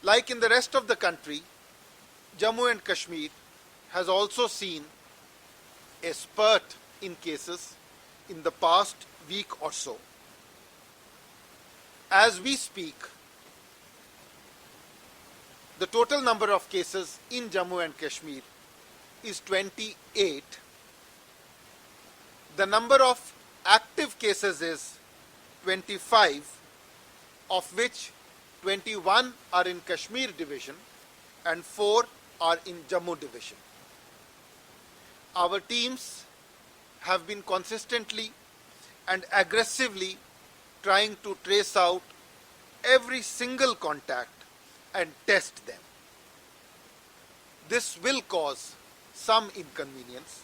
Like in the rest of the country, Jammu and Kashmir has also seen a spurt in cases in the past week or so. As we speak, the total number of cases in Jammu and Kashmir is 28. The number of active cases is 25, of which 21 are in Kashmir division and 4 are in Jammu division. Our teams have been consistently and aggressively trying to trace out every single contact and test them. This will cause some inconvenience,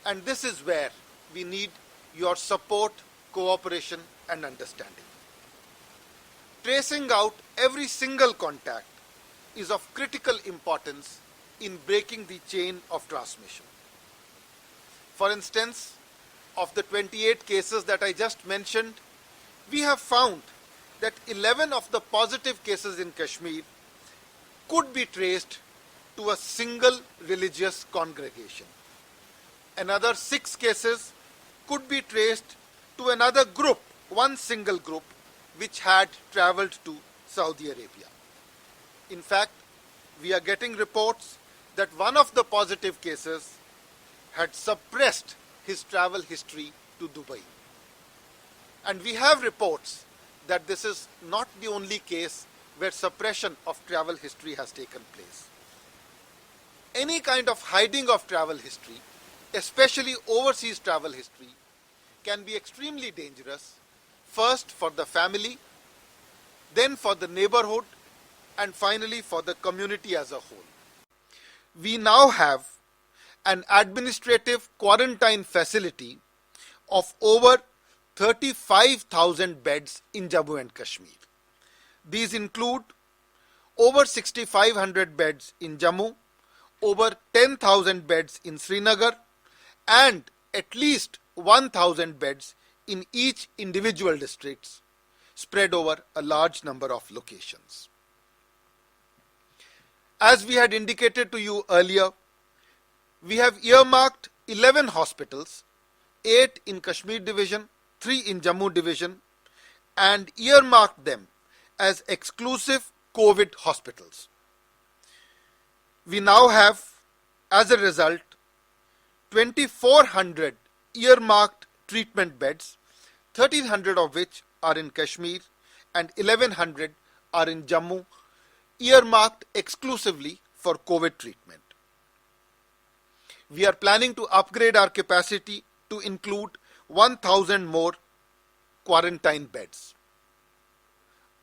and this is where we need your support, cooperation and understanding. Tracing out every single contact is of critical importance in breaking the chain of transmission. For instance, of the 28 cases that I just mentioned, we have found that 11 of the positive cases in Kashmir could be traced to a single religious congregation. Another 6 cases could be traced to another group, one single group, which had traveled to Saudi Arabia. In fact, we are getting reports that one of the positive cases had suppressed his travel history to Dubai. And we have reports that this is not the only case where suppression of travel history has taken place. Any kind of hiding of travel history, especially overseas travel history, can be extremely dangerous, first for the family, then for the neighborhood, and finally for the community as a whole. We now have an administrative quarantine facility of over 35,000 beds in Jammu and Kashmir. These include over 6,500 beds in Jammu, over 10,000 beds in Srinagar, and at least 1,000 beds in each individual districts, spread over a large number of locations. As we had indicated to you earlier, we have earmarked 11 hospitals, 8 in Kashmir division, 3 in Jammu division, and earmarked them as exclusive COVID hospitals. We now have, as a result, 2,400 earmarked treatment beds, 1,300 of which are in Kashmir and 1,100 are in Jammu, earmarked exclusively for COVID treatment. We are planning to upgrade our capacity to include 1,000 more quarantine beds.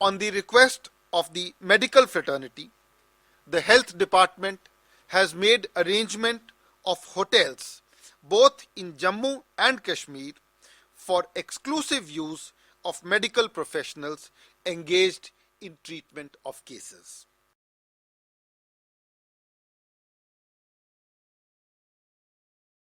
On the request of the medical fraternity, the health department has made arrangement of hotels both in Jammu and Kashmir for exclusive use of medical professionals engaged in treatment of cases.